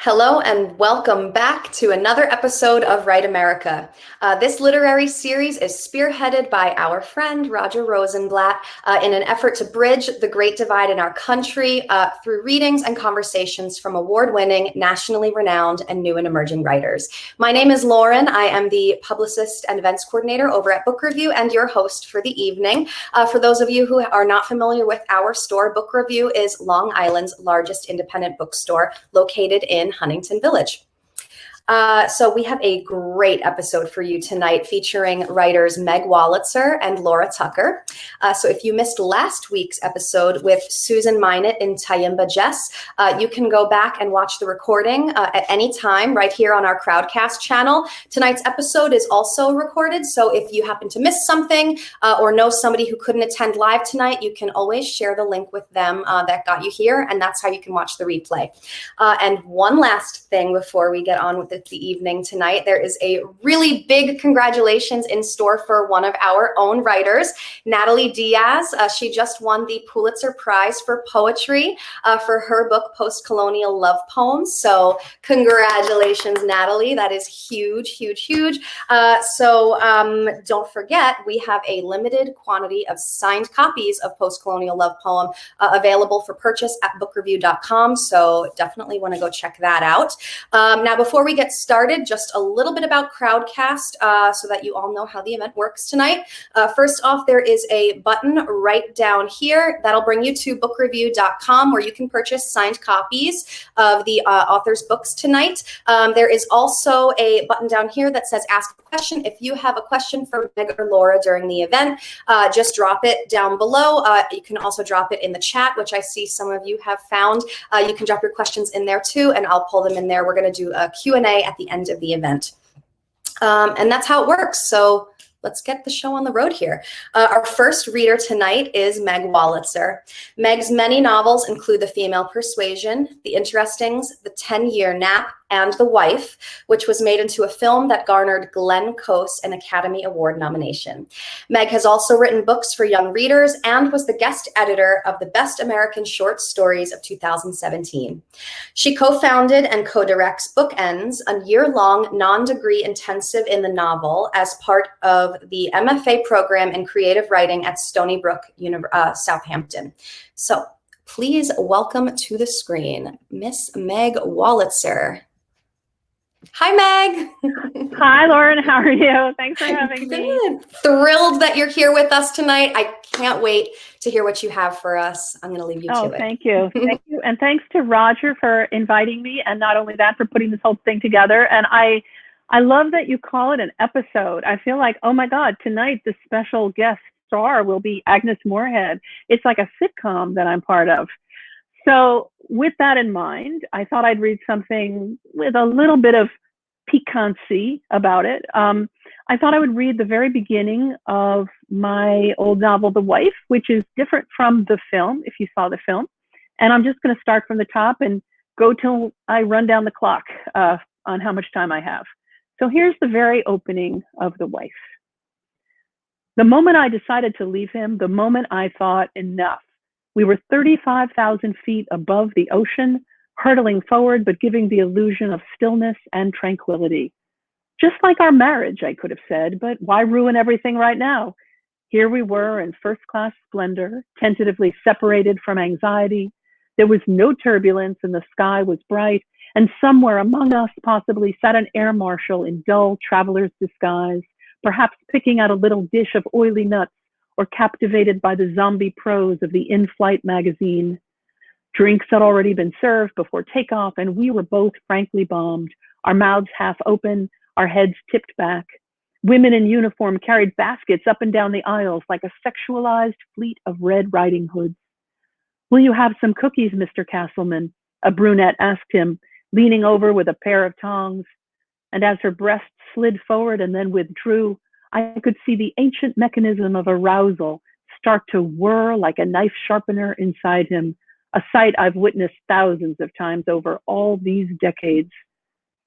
Hello and welcome back to another episode of Write America. This literary series is spearheaded by our friend Roger Rosenblatt in an effort to bridge the great divide in our country through readings and conversations from award-winning, nationally renowned, and new and emerging writers. My name is Lauren. I am the publicist and events coordinator over at Book Review and your host for the evening. For those of you who are not familiar with our store, Book Review is Long Island's largest independent bookstore located in Huntington Village. So we have a great episode for you tonight featuring writers Meg Wolitzer and Lora Tucker. So if you missed last week's episode with Susan Minot and Tayimba Jess, you can go back and watch the recording at any time right here on our Crowdcast channel. Tonight's episode is also recorded, so if you happen to miss something or know somebody who couldn't attend live tonight, you can always share the link with them that got you here, and that's how you can watch the replay. And one last thing before we get on with the evening tonight, there is a really big congratulations in store for one of our own writers, Natalie Diaz. She just won the Pulitzer Prize for Poetry for her book Post-Colonial Love Poems. So congratulations, Natalie. That is huge, huge, huge. So don't forget, we have a limited quantity of signed copies of Post-Colonial Love Poem available for purchase at bookreview.com. So definitely want to go check that out. Now, before we get started, just a little bit about Crowdcast so that you all know how the event works tonight. First off, there is a button right down here that'll bring you to bookreview.com where you can purchase signed copies of the author's books tonight. There is also a button down here that says ask a question. If you have a question for Meg or Laura during the event, just drop it down below. You can also drop it in the chat, which I see some of you have found. You can drop your questions in there too, and I'll pull them in there. We're going to do a Q&A at the end of the event. And that's how it works. So let's get the show on the road here. Our first reader tonight is Meg Wolitzer. Meg's many novels include The Female Persuasion, The Interestings, The 10-Year Nap, and The Wife, which was made into a film that garnered Glenn Close an Academy Award nomination. Meg has also written books for young readers and was the guest editor of the Best American Short Stories of 2017. She co-founded and co-directs Bookends, a year-long non-degree intensive in the novel as part of the MFA program in creative writing at Stony Brook, Southampton. So please welcome to the screen, Miss Meg Wolitzer. Hi, Meg. Hi, Lauren. How are you? Thanks for having me. Thrilled that you're here with us tonight. I can't wait to hear what you have for us. I'm going to leave you to it. Thank you. Thank you. And thanks to Roger for inviting me, and not only that, for putting this whole thing together. And I love that you call it an episode. I feel like, oh my God, tonight the special guest star will be Agnes Moorehead. It's like a sitcom that I'm part of. So with that in mind, I thought I'd read something with a little bit of piquancy about it. I thought I would read the very beginning of my old novel, The Wife, which is different from the film, if you saw the film. And I'm just going to start from the top and go till I run down the clock on how much time I have. So here's the very opening of The Wife. The moment I decided to leave him, the moment I thought, enough. We were 35,000 feet above the ocean, hurtling forward, but giving the illusion of stillness and tranquility. Just like our marriage, I could have said, but why ruin everything right now? Here we were in first-class splendor, tentatively separated from anxiety. There was no turbulence and the sky was bright, and somewhere among us possibly sat an air marshal in dull traveler's disguise, perhaps picking out a little dish of oily nuts or captivated by the zombie prose of the in-flight magazine. Drinks had already been served before takeoff, and we were both frankly bombed, our mouths half open, our heads tipped back. Women in uniform carried baskets up and down the aisles like a sexualized fleet of Red Riding Hoods. Will you have some cookies, Mr. Castleman? A brunette asked him, leaning over with a pair of tongs. And as her breast slid forward and then withdrew, I could see the ancient mechanism of arousal start to whir like a knife sharpener inside him, a sight I've witnessed thousands of times over all these decades.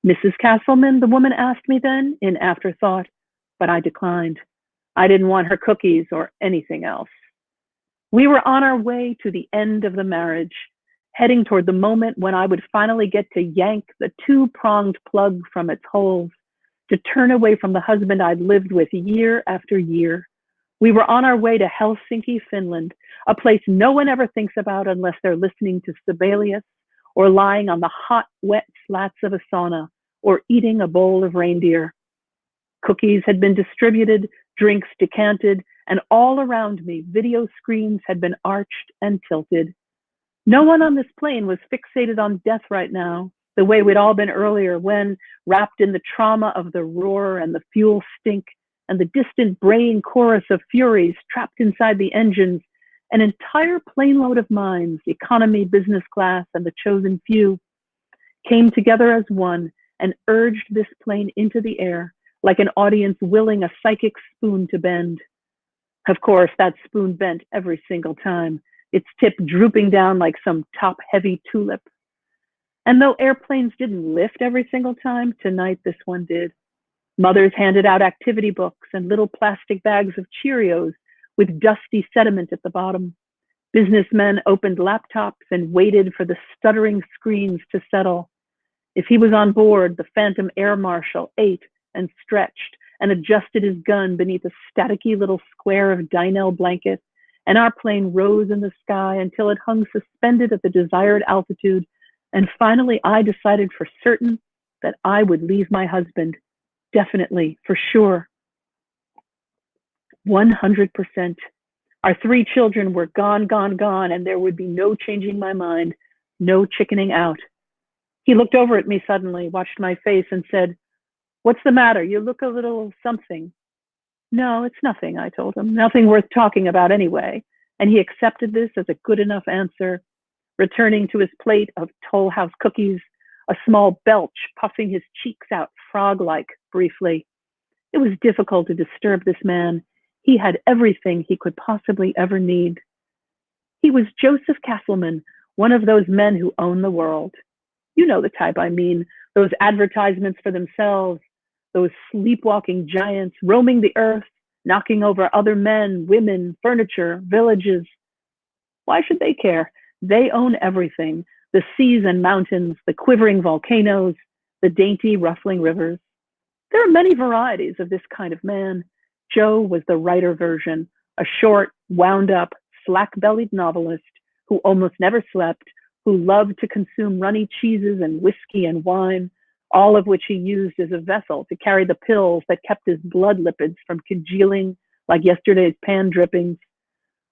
Mrs. Castleman, the woman asked me then, in afterthought, but I declined. I didn't want her cookies or anything else. We were on our way to the end of the marriage, heading toward the moment when I would finally get to yank the two-pronged plug from its holes, to turn away from the husband I'd lived with year after year. We were on our way to Helsinki, Finland, a place no one ever thinks about unless they're listening to Sibelius or lying on the hot, wet slats of a sauna or eating a bowl of reindeer. Cookies had been distributed, drinks decanted, and all around me, video screens had been arched and tilted. No one on this plane was fixated on death right now, the way we'd all been earlier when, wrapped in the trauma of the roar and the fuel stink and the distant braying chorus of furies trapped inside the engines, an entire plane load of minds, economy, business class, and the chosen few, came together as one and urged this plane into the air like an audience willing a psychic spoon to bend. Of course, that spoon bent every single time, its tip drooping down like some top-heavy tulip. And though airplanes didn't lift every single time, tonight this one did. Mothers handed out activity books and little plastic bags of Cheerios with dusty sediment at the bottom. Businessmen opened laptops and waited for the stuttering screens to settle. If he was on board, the Phantom Air Marshal ate and stretched and adjusted his gun beneath a staticky little square of Dynel blanket, and our plane rose in the sky until it hung suspended at the desired altitude, and finally I decided for certain that I would leave my husband, definitely, for sure. 100%. Our 3 children were gone, gone, gone, and there would be no changing my mind, no chickening out. He looked over at me suddenly, watched my face, and said, "What's the matter? You look a little something." "No, it's nothing," I told him. "Nothing worth talking about anyway." And he accepted this as a good enough answer, returning to his plate of Toll House cookies, a small belch puffing his cheeks out frog-like briefly. It was difficult to disturb this man. He had everything he could possibly ever need. He was Joseph Castleman, one of those men who own the world. You know the type I mean, those advertisements for themselves, those sleepwalking giants roaming the earth, knocking over other men, women, furniture, villages. Why should they care? They own everything, the seas and mountains, the quivering volcanoes, the dainty, rustling rivers. There are many varieties of this kind of man. Joe was the writer version, a short, wound-up, slack-bellied novelist who almost never slept, who loved to consume runny cheeses and whiskey and wine, all of which he used as a vessel to carry the pills that kept his blood lipids from congealing like yesterday's pan drippings,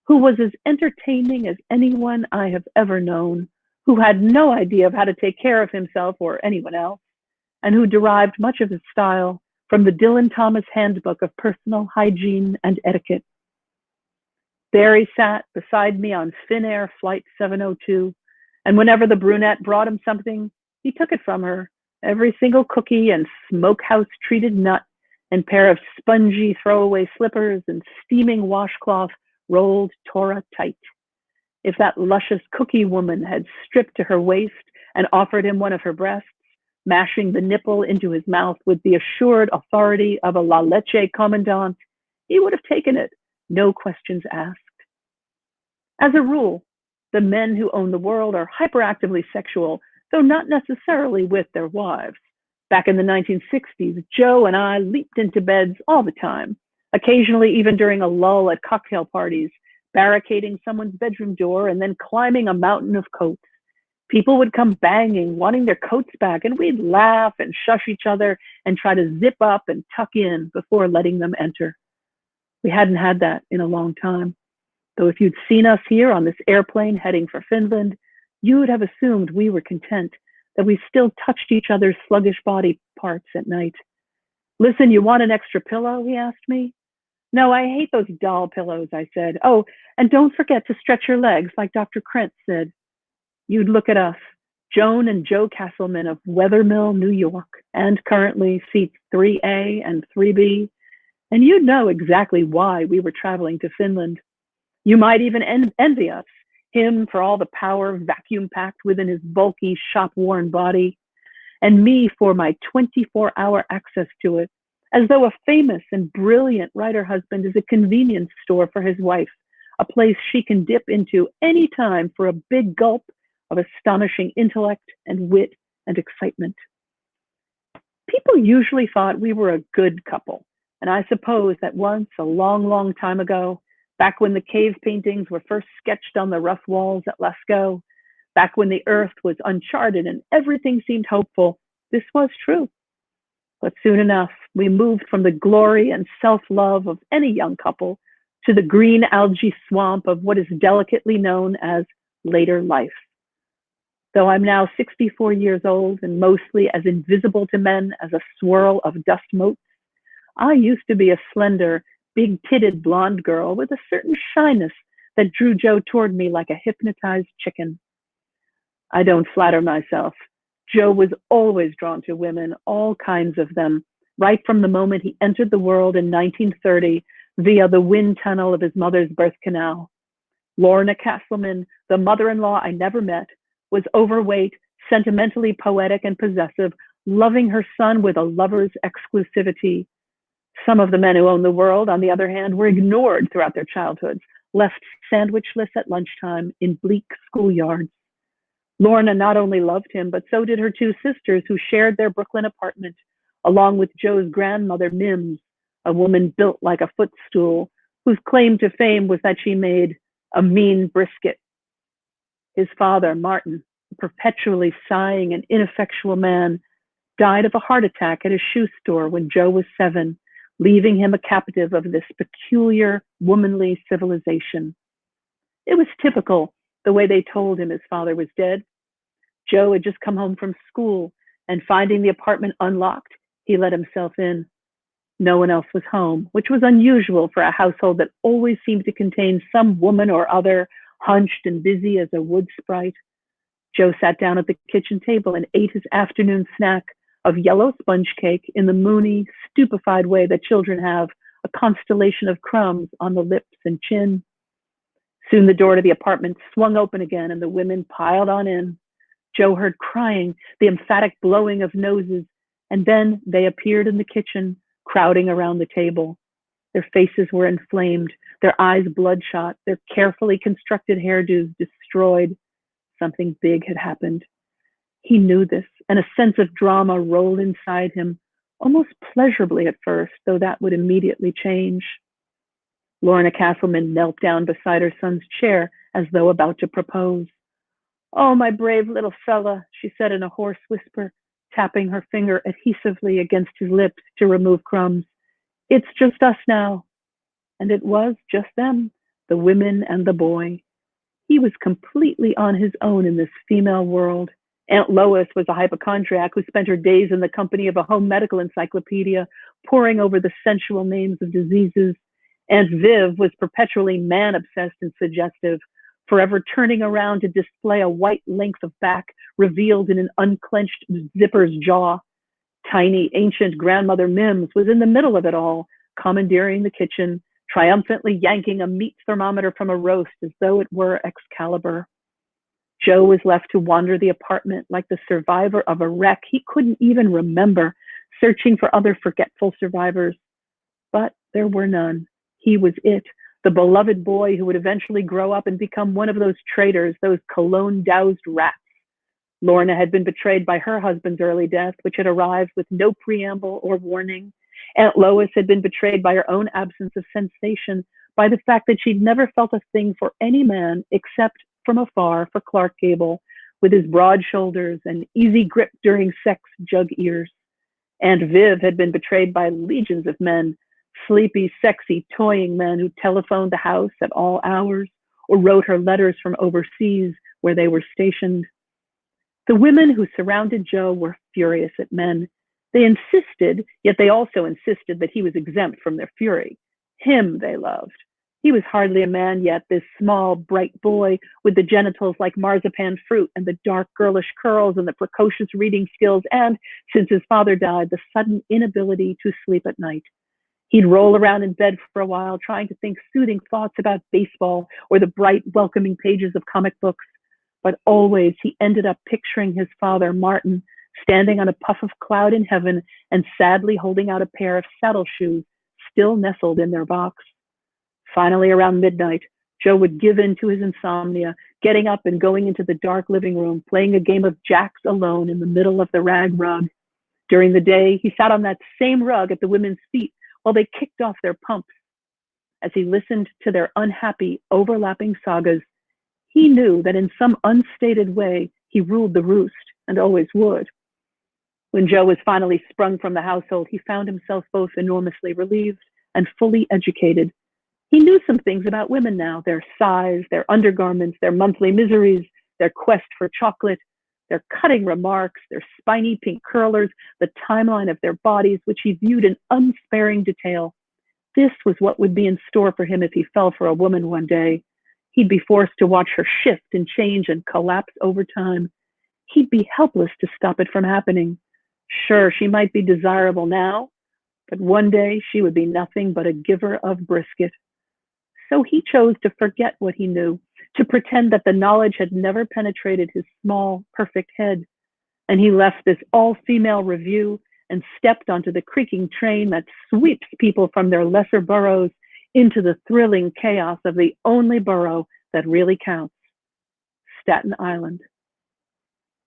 who was as entertaining as anyone I have ever known, who had no idea of how to take care of himself or anyone else, and who derived much of his style from the Dylan Thomas Handbook of Personal Hygiene and Etiquette. There he sat beside me on Finnair Flight 702, and whenever the brunette brought him something, he took it from her, every single cookie and smokehouse-treated nut and pair of spongy throwaway slippers and steaming washcloth rolled Torah tight. If that luscious cookie woman had stripped to her waist and offered him one of her breasts, mashing the nipple into his mouth with the assured authority of a La Leche commandant, he would have taken it, no questions asked. As a rule, the men who own the world are hyperactively sexual, though not necessarily with their wives. Back in the 1960s, Joe and I leaped into beds all the time, occasionally even during a lull at cocktail parties, barricading someone's bedroom door and then climbing a mountain of coats. People would come banging, wanting their coats back, and we'd laugh and shush each other and try to zip up and tuck in before letting them enter. We hadn't had that in a long time. Though if you'd seen us here on this airplane heading for Finland, you would have assumed we were content, that we still touched each other's sluggish body parts at night. "Listen, you want an extra pillow?" he asked me. "No, I hate those doll pillows," I said. "Oh, and don't forget to stretch your legs like Dr. Krentz said." You'd look at us, Joan and Joe Castleman of Weathermill, New York, and currently seats 3A and 3B, and you'd know exactly why we were traveling to Finland. You might even envy us, him for all the power vacuum-packed within his bulky, shop-worn body, and me for my 24-hour access to it, as though a famous and brilliant writer husband is a convenience store for his wife, a place she can dip into any time for a big gulp of astonishing intellect and wit and excitement. People usually thought we were a good couple, and I suppose that once, a long, long time ago, back when the cave paintings were first sketched on the rough walls at Lascaux, back when the earth was uncharted and everything seemed hopeful, this was true. But soon enough, we moved from the glory and self-love of any young couple to the green algae swamp of what is delicately known as later life. Though I'm now 64 years old and mostly as invisible to men as a swirl of dust motes, I used to be a slender, big-titted blonde girl with a certain shyness that drew Joe toward me like a hypnotized chicken. I don't flatter myself. Joe was always drawn to women, all kinds of them, right from the moment he entered the world in 1930 via the wind tunnel of his mother's birth canal. Lorna Castleman, the mother-in-law I never met, was overweight, sentimentally poetic and possessive, loving her son with a lover's exclusivity. Some of the men who owned the world, on the other hand, were ignored throughout their childhoods, left sandwichless at lunchtime in bleak schoolyards. Lorna not only loved him, but so did her two sisters who shared their Brooklyn apartment, along with Joe's grandmother, Mims, a woman built like a footstool, whose claim to fame was that she made a mean brisket. His father, Martin, a perpetually sighing and ineffectual man, died of a heart attack at his shoe store when Joe was 7, leaving him a captive of this peculiar, womanly civilization. It was typical, the way they told him his father was dead. Joe had just come home from school, and finding the apartment unlocked, he let himself in. No one else was home, which was unusual for a household that always seemed to contain some woman or other, hunched and busy as a wood sprite. Joe sat down at the kitchen table and ate his afternoon snack of yellow sponge cake in the moony, stupefied way that children have, a constellation of crumbs on the lips and chin. Soon the door to the apartment swung open again and the women piled on in. Joe heard crying, the emphatic blowing of noses, and then they appeared in the kitchen, crowding around the table. Their faces were inflamed, their eyes bloodshot, their carefully constructed hairdos destroyed. Something big had happened. He knew this, and a sense of drama rolled inside him, almost pleasurably at first, though that would immediately change. Lorna Castleman knelt down beside her son's chair as though about to propose. "Oh, my brave little fella," she said in a hoarse whisper, tapping her finger adhesively against his lips to remove crumbs. "It's just us now." And it was just them, the women and the boy. He was completely on his own in this female world. Aunt Lois was a hypochondriac who spent her days in the company of a home medical encyclopedia, poring over the sensual names of diseases. Aunt Viv was perpetually man-obsessed and suggestive, forever turning around to display a white length of back revealed in an unclenched zipper's jaw. Tiny, ancient grandmother Mims was in the middle of it all, commandeering the kitchen, triumphantly yanking a meat thermometer from a roast as though it were Excalibur. Joe was left to wander the apartment like the survivor of a wreck he couldn't even remember, searching for other forgetful survivors. But there were none. He was it, the beloved boy who would eventually grow up and become one of those traitors, those cologne-doused rats. Lorna had been betrayed by her husband's early death, which had arrived with no preamble or warning. Aunt Lois had been betrayed by her own absence of sensation, by the fact that she'd never felt a thing for any man except from afar for Clark Gable, with his broad shoulders and easy grip during sex jug ears. Aunt Viv had been betrayed by legions of men, sleepy, sexy, toying men who telephoned the house at all hours or wrote her letters from overseas where they were stationed. The women who surrounded Joe were furious at men. They insisted, yet they also insisted that he was exempt from their fury. Him they loved. He was hardly a man yet, this small, bright boy with the genitals like marzipan fruit and the dark, girlish curls and the precocious reading skills and, since his father died, the sudden inability to sleep at night. He'd roll around in bed for a while, trying to think soothing thoughts about baseball or the bright, welcoming pages of comic books. But always he ended up picturing his father, Martin, standing on a puff of cloud in heaven and sadly holding out a pair of saddle shoes still nestled in their box. Finally, around midnight, Joe would give in to his insomnia, getting up and going into the dark living room, playing a game of jacks alone in the middle of the rag rug. During the day, he sat on that same rug at the women's feet while they kicked off their pumps. As he listened to their unhappy, overlapping sagas, he knew that in some unstated way, he ruled the roost and always would. When Joe was finally sprung from the household, he found himself both enormously relieved and fully educated. He knew some things about women now, their size, their undergarments, their monthly miseries, their quest for chocolate, their cutting remarks, their spiny pink curlers, the timeline of their bodies, which he viewed in unsparing detail. This was what would be in store for him if he fell for a woman one day. He'd be forced to watch her shift and change and collapse over time. He'd be helpless to stop it from happening. Sure, she might be desirable now, but one day she would be nothing but a giver of brisket. So he chose to forget what he knew, to pretend that the knowledge had never penetrated his small, perfect head. And he left this all-female review and stepped onto the creaking train that sweeps people from their lesser boroughs into the thrilling chaos of the only borough that really counts, Staten Island.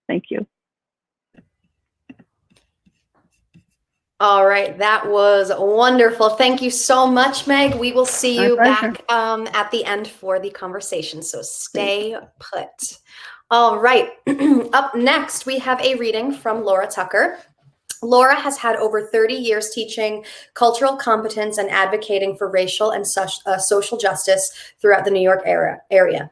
Thank you. All right, that was wonderful. Thank you so much, Meg. We will see you back at the end for the conversation, so stay put. All right, up next, we have a reading from Lora Tucker. Lora has had over 30 years teaching cultural competence and advocating for racial and social justice throughout the New York area.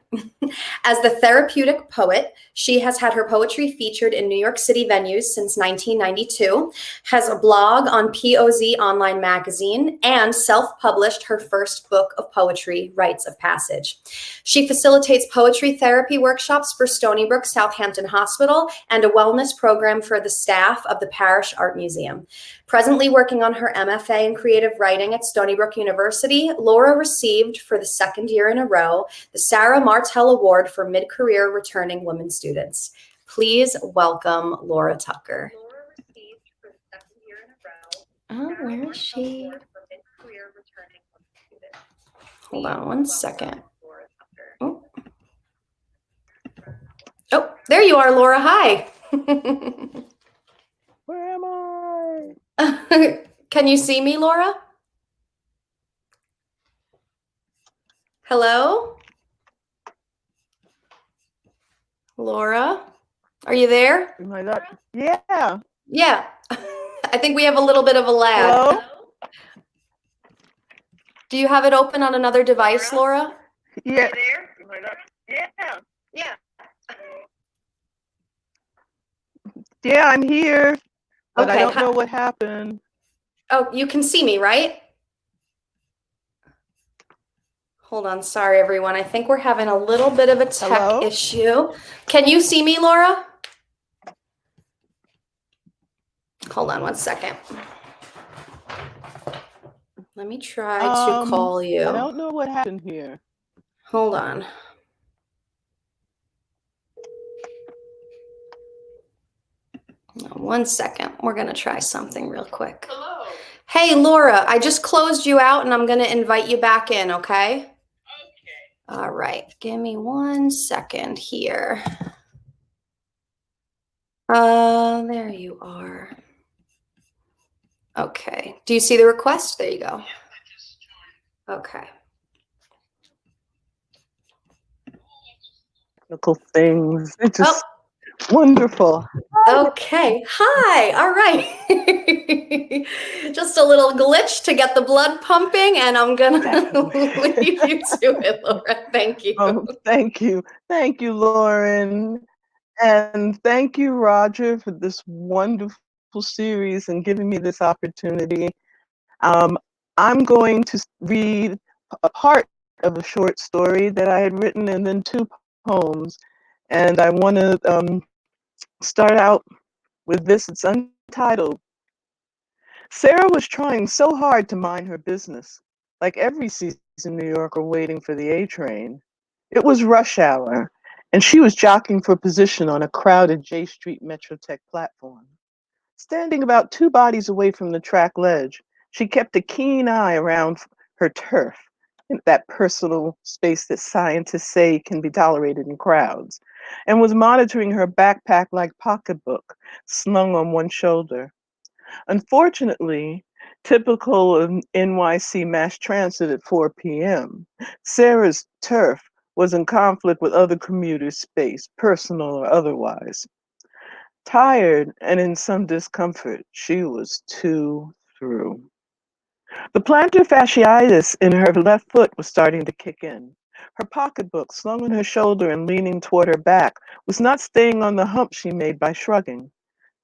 As the therapeutic poet, she has had her poetry featured in New York City venues since 1992, has a blog on POZ Online Magazine, and self-published her first book of poetry, Rites of Passage. She facilitates poetry therapy workshops for Stony Brook Southampton Hospital and a wellness program for the staff of the Parish Art Museum. Presently working on her MFA in creative writing at Stony Brook University, Lora received for the second year in a row the Sarah Martell Award for Mid-Career Returning Women Students. Please welcome Lora Tucker. Lora received for the second year in a row. Oh, where is she? Hold on one second. Oh, there you are, Lora. Hi. Where am I? Can you see me, Lora? Hello? Laura, are you there? Am I not? Yeah. Yeah. I think we have a little bit of a lag. Hello? Do you have it open on another device, Laura? Yeah. There? Am I not? Yeah. Yeah. Yeah, I'm here, but Okay. I don't know what happened. Oh, you can see me, right? Hold on. Sorry, everyone. I think we're having a little bit of a tech issue. Can you see me, Laura? Hold on one second. Let me try to call you. I don't know what happened here. Hold on. One second. We're going to try something real quick. Hello. Hey, Laura, I just closed you out and I'm going to invite you back in, okay? Okay. All right. Give me 1 second here. There you are. Okay. Do you see the request? There you go. Okay. Technical things. It's just wonderful. Okay. Hi. All right. Just a little glitch to get the blood pumping, and I'm going to leave you to it, Laura. Thank you. Oh, thank you. Thank you, Lauren. And thank you, Roger, for this wonderful series and giving me this opportunity. I'm going to read a part of a short story that I had written and then 2 poems. And I want to start out with this. It's untitled. Sarah was trying so hard to mind her business, like every seasoned New Yorker waiting for the A train. It was rush hour, and she was jockeying for position on a crowded J Street Metrotech platform. Standing about 2 bodies away from the track ledge, she kept a keen eye around her turf, that personal space that scientists say can be tolerated in crowds, and was monitoring her backpack like pocketbook slung on one shoulder. Unfortunately, typical of NYC mass transit at 4 p.m., Sarah's turf was in conflict with other commuters' space, personal or otherwise. Tired and in some discomfort, she was too through. The plantar fasciitis in her left foot was starting to kick in. Her pocketbook, slung on her shoulder and leaning toward her back, was not staying on the hump she made by shrugging.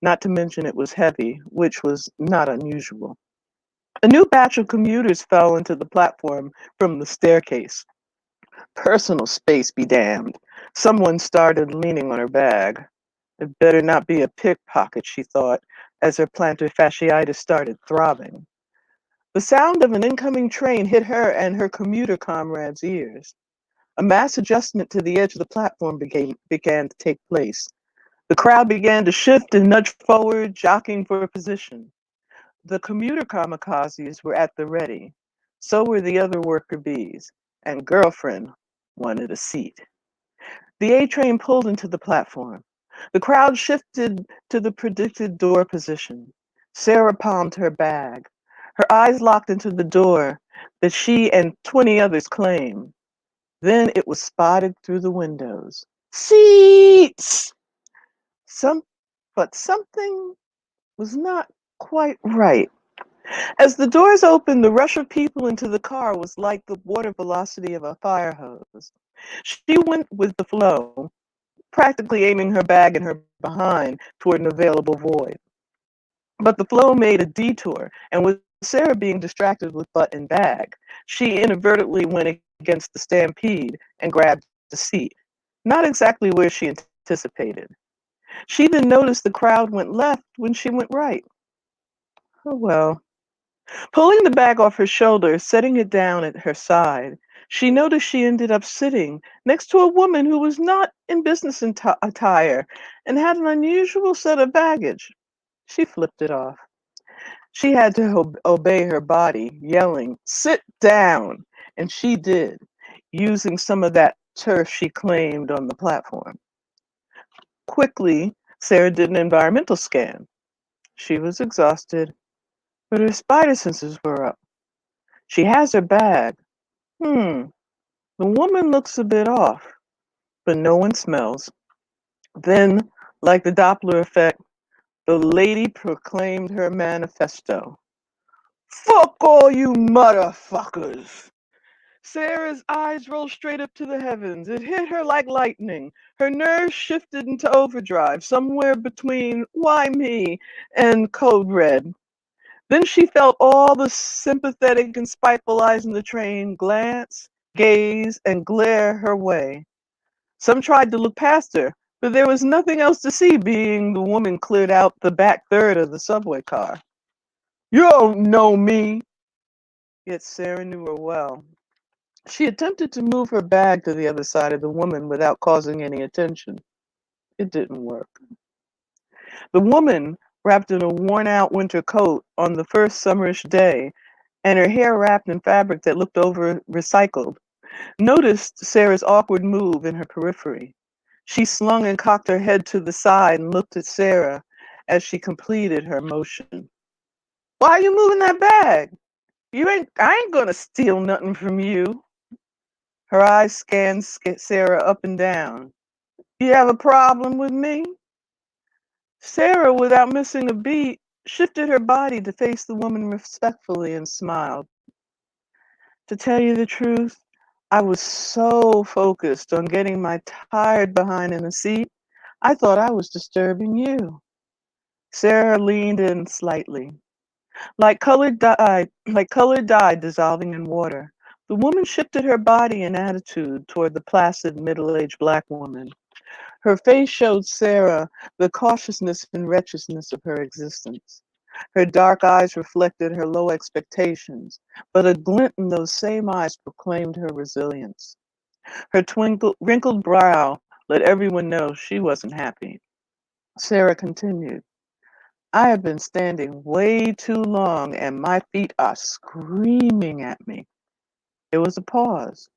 Not to mention it was heavy, which was not unusual. A new batch of commuters fell into the platform from the staircase. Personal space be damned. Someone started leaning on her bag. It better not be a pickpocket, she thought, as her plantar fasciitis started throbbing. The sound of an incoming train hit her and her commuter comrades' ears. A mass adjustment to the edge of the platform began to take place. The crowd began to shift and nudge forward, jockeying for a position. The commuter kamikazes were at the ready. So were the other worker bees, and girlfriend wanted a seat. The A train pulled into the platform. The crowd shifted to the predicted door position. Sarah palmed her bag. Her eyes locked into the door that she and 20 others claimed. Then it was spotted through the windows. Seats! Some, but something was not quite right. As the doors opened, the rush of people into the car was like the water velocity of a fire hose. She went with the flow, practically aiming her bag and her behind toward an available void. But the flow made a detour, and with Sarah being distracted with butt and bag, she inadvertently went against the stampede and grabbed a seat, not exactly where she anticipated. She then noticed the crowd went left when she went right. Oh well. Pulling the bag off her shoulder, setting it down at her side, she noticed she ended up sitting next to a woman who was not in business attire and had an unusual set of baggage. She flipped it off. She had to obey her body, yelling, "Sit down!" And she did, using some of that turf she claimed on the platform. Quickly, Sarah did an environmental scan. She was exhausted, but her spider senses were up. She has her bag. The woman looks a bit off, but no one smells. Then, like the Doppler effect, the lady proclaimed her manifesto. Fuck all you motherfuckers! Sarah's eyes rolled straight up to the heavens. It hit her like lightning. Her nerves shifted into overdrive, somewhere between why me and code red. Then she felt all the sympathetic and spiteful eyes in the train glance, gaze, and glare her way. Some tried to look past her, but there was nothing else to see, being the woman cleared out the back third of the subway car. You don't know me! Yet Sarah knew her well. She attempted to move her bag to the other side of the woman without causing any attention. It didn't work. The woman, wrapped in a worn-out winter coat on the first summerish day, and her hair wrapped in fabric that looked over recycled, noticed Sarah's awkward move in her periphery. She slung and cocked her head to the side and looked at Sarah as she completed her motion. Why are you moving that bag? I ain't gonna steal nothing from you. Her eyes scanned Sarah up and down. You have a problem with me? Sarah, without missing a beat, shifted her body to face the woman respectfully and smiled. To tell you the truth, I was so focused on getting my tired behind in the seat, I thought I was disturbing you. Sarah leaned in slightly. Like colored dye dissolving in water, the woman shifted her body and attitude toward the placid middle-aged black woman. Her face showed Sarah the cautiousness and wretchedness of her existence. Her dark eyes reflected her low expectations, but a glint in those same eyes proclaimed her resilience. Her wrinkled brow let everyone know she wasn't happy. Sarah continued, I have been standing way too long and my feet are screaming at me. There was a pause.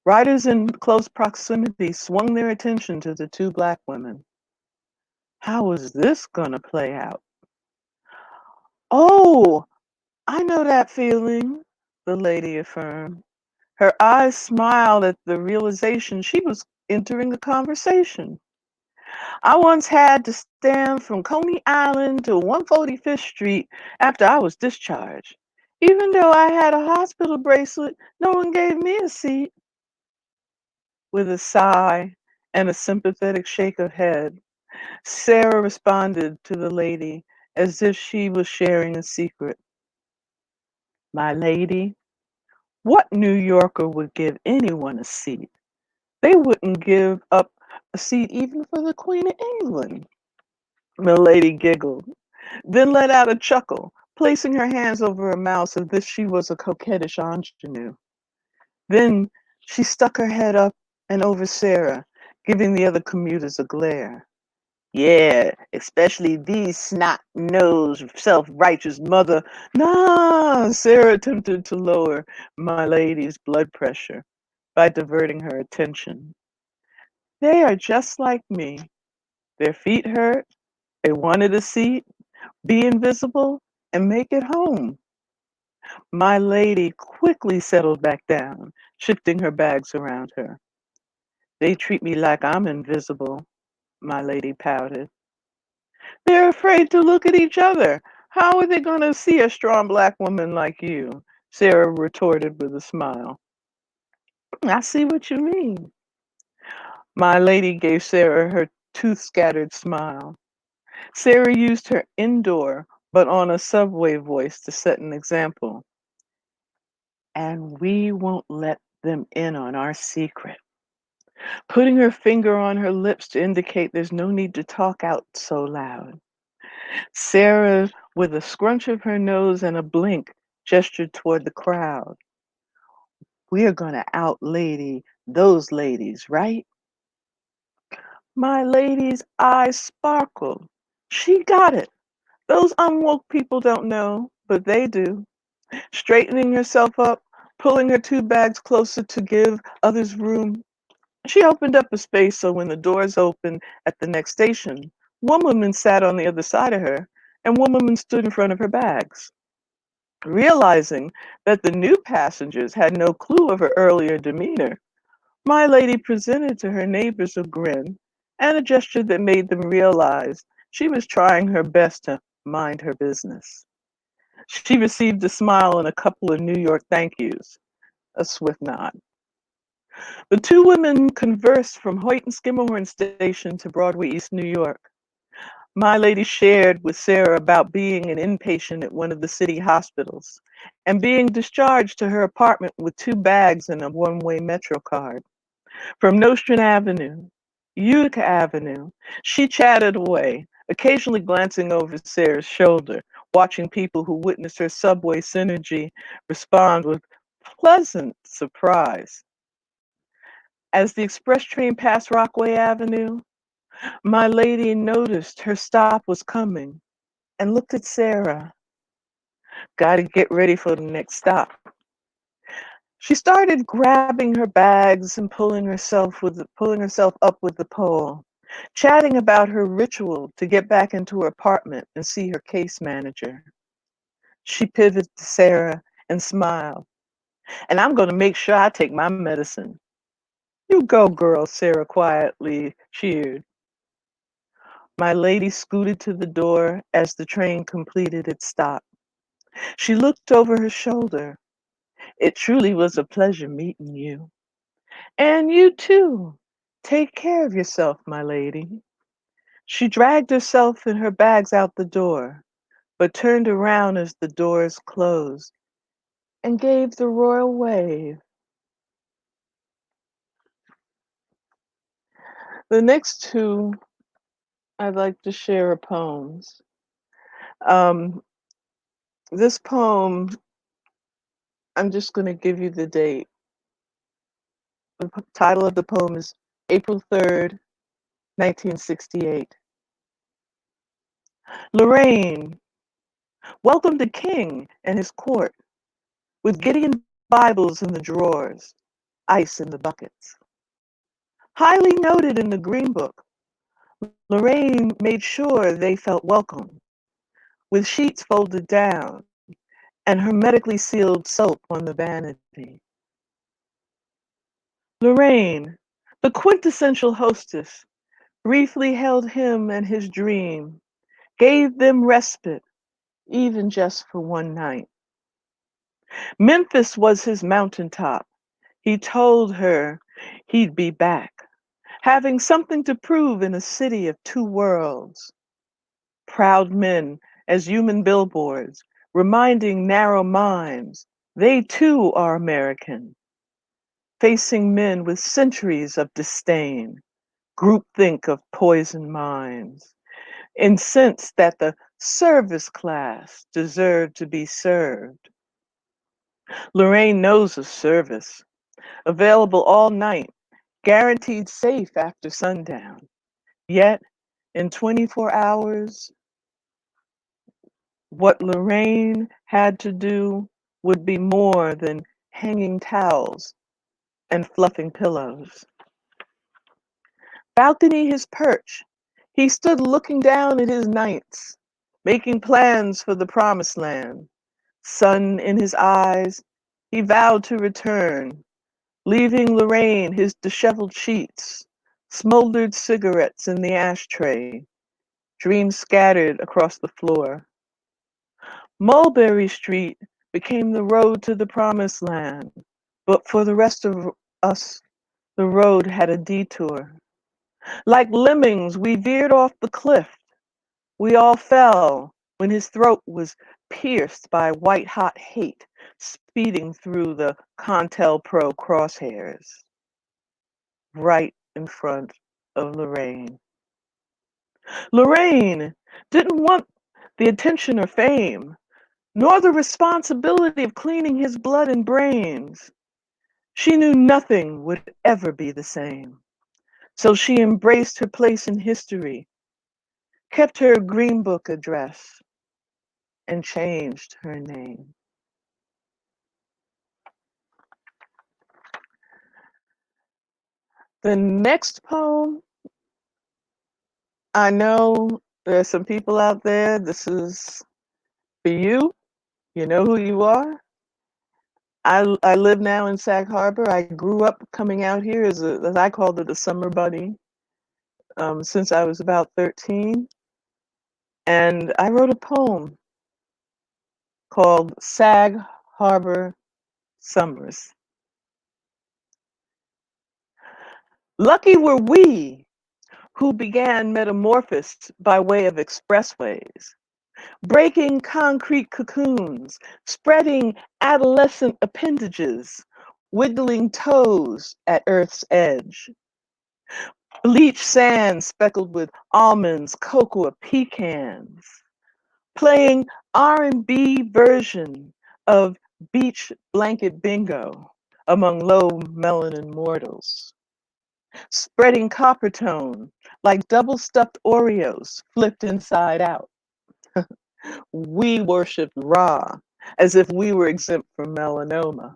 Riders in close proximity swung their attention to the two black women. How was this gonna play out? Oh, I know that feeling, the lady affirmed. Her eyes smiled at the realization she was entering a conversation. I once had to stand from Coney Island to 145th Street after I was discharged. Even though I had a hospital bracelet, no one gave me a seat. With a sigh and a sympathetic shake of head, Sarah responded to the lady as if she was sharing a secret. My lady, what New Yorker would give anyone a seat? They wouldn't give up a seat even for the Queen of England. Milady giggled, then let out a chuckle, placing her hands over her mouth as if she was a coquettish ingenue. Then she stuck her head up and over Sarah, giving the other commuters a glare. Yeah, especially these snot-nosed, self-righteous mother. Nah, Sarah attempted to lower my lady's blood pressure by diverting her attention. They are just like me. Their feet hurt, they wanted a seat, be invisible, and make it home. My lady quickly settled back down, shifting her bags around her. They treat me like I'm invisible, my lady pouted. They're afraid to look at each other. How are they going to see a strong black woman like you? Sarah retorted with a smile. I see what you mean. My lady gave Sarah her tooth-scattered smile. Sarah used her indoor, but on a subway voice to set an example. And we won't let them in on our secret. Putting her finger on her lips to indicate there's no need to talk out so loud. Sarah, with a scrunch of her nose and a blink, gestured toward the crowd. We're gonna out-lady those ladies, right? My lady's eyes sparkled. She got it. Those unwoke people don't know, but they do. Straightening herself up, pulling her two bags closer to give others room, she opened up a space so when the doors opened at the next station, one woman sat on the other side of her, and one woman stood in front of her bags. Realizing that the new passengers had no clue of her earlier demeanor, my lady presented to her neighbors a grin and a gesture that made them realize she was trying her best to mind her business. She received a smile and a couple of New York thank yous, a swift nod. The two women conversed from Hoyt and Skimmerhorn Station to Broadway, East New York. My lady shared with Sarah about being an inpatient at one of the city hospitals and being discharged to her apartment with two bags and a one-way Metro card. From Nostrand Avenue, Utica Avenue, she chatted away, occasionally glancing over Sarah's shoulder, watching people who witnessed her subway synergy respond with pleasant surprise. As the express train passed Rockaway Avenue, my lady noticed her stop was coming and looked at Sarah. Gotta get ready for the next stop. She started grabbing her bags and pulling herself up with the pole, chatting about her ritual to get back into her apartment and see her case manager. She pivoted to Sarah and smiled. And I'm gonna make sure I take my medicine. You go, girl, Sarah quietly cheered. My lady scooted to the door as the train completed its stop. She looked over her shoulder. It truly was a pleasure meeting you. And you too. Take care of yourself, my lady. She dragged herself and her bags out the door, but turned around as the doors closed and gave the royal wave. The next two, I'd like to share are poems. Um, this poem, I'm just going to give you the date. The title of the poem is April 3rd, 1968. Lorraine, welcome the king and his court. With Gideon Bibles in the drawers, ice in the buckets. Highly noted in the Green Book, Lorraine made sure they felt welcome, with sheets folded down and hermetically sealed soap on the vanity. Lorraine, the quintessential hostess, briefly held him and his dream, gave them respite, even just for one night. Memphis was his mountaintop. He told her he'd be back, having something to prove in a city of two worlds. Proud men as human billboards, reminding narrow minds they too are American, facing men with centuries of disdain, groupthink of poisoned minds, incensed that the service class deserved to be served. Lorraine knows of service, available all night, guaranteed safe after sundown. Yet, in 24 hours, what Lorraine had to do would be more than hanging towels and fluffing pillows. Balcony his perch, he stood looking down at his nights, making plans for the promised land. Sun in his eyes, he vowed to return, leaving Lorraine his disheveled sheets, smoldered cigarettes in the ashtray, dreams scattered across the floor. Mulberry Street became the road to the promised land, but for the rest of us, the road had a detour. Like lemmings, we veered off the cliff. We all fell when his throat was pierced by white-hot hate speeding through the CONTELPRO crosshairs, right in front of Lorraine. Lorraine didn't want the attention or fame, nor the responsibility of cleaning his blood and brains. She knew nothing would ever be the same. So she embraced her place in history, kept her Green Book address, and changed her name. The next poem, I know there are some people out there, this is for you. You know who you are. I live now in Sag Harbor. I grew up coming out here as I called it, a summer buddy, since I was about 13. And I wrote a poem called Sag Harbor Summers. Lucky were we who began metamorphosis by way of expressways, breaking concrete cocoons, spreading adolescent appendages, wiggling toes at Earth's edge. Bleach sand speckled with almonds, cocoa, pecans, playing R&B version of beach blanket bingo among low melanin mortals, spreading copper tone like double stuffed Oreos flipped inside out. We worshipped Ra as if we were exempt from melanoma.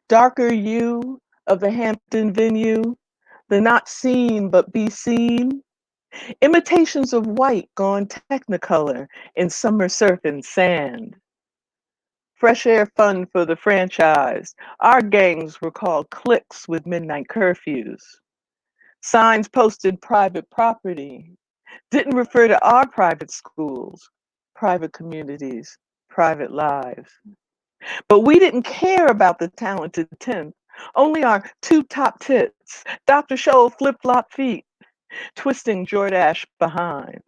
Darker hue of the Hampton venue, the not seen but be seen, imitations of white gone technicolor in summer surf and sand. Fresh air fun for the franchise. Our gangs were called cliques with midnight curfews. Signs posted private property. Didn't refer to our private schools, private communities, private lives. But we didn't care about the talented 10th, only our two top tits, Dr. Scholl flip-flop feet, twisting Jordache behind.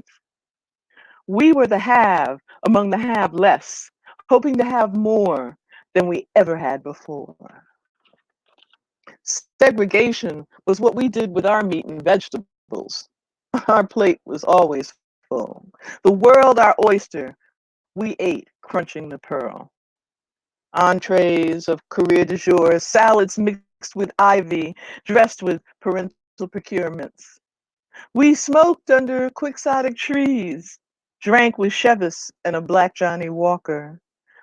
We were the have among the have less, hoping to have more than we ever had before. Segregation was what we did with our meat and vegetables. Our plate was always full. The world our oyster, we ate crunching the pearl. Entrees of career du jour, salads mixed with ivy, dressed with parental procurements. We smoked under quixotic trees, drank with Chevis and a black Johnny Walker,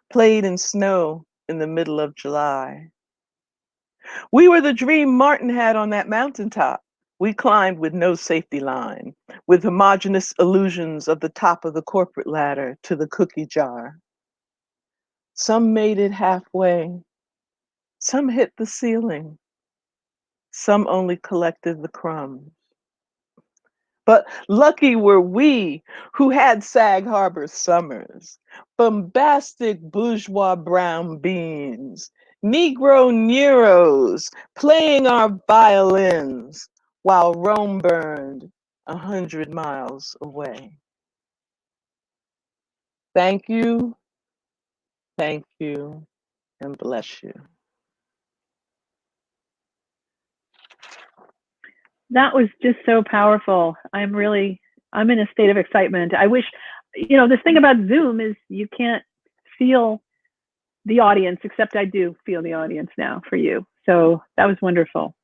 played in snow in the middle of July. We were the dream Martin had on that mountaintop. We climbed with no safety line, with homogeneous illusions of the top of the corporate ladder to the cookie jar. Some made it halfway. Some hit the ceiling. Some only collected the crumbs. But lucky were we who had Sag Harbor summers, bombastic bourgeois brown beans, Negro Neros playing our violins while Rome burned 100 miles away. Thank you, and bless you. That was just so powerful. I'm in a state of excitement. I wish, this thing about Zoom is you can't feel the audience, except I do feel the audience now for you. So that was wonderful.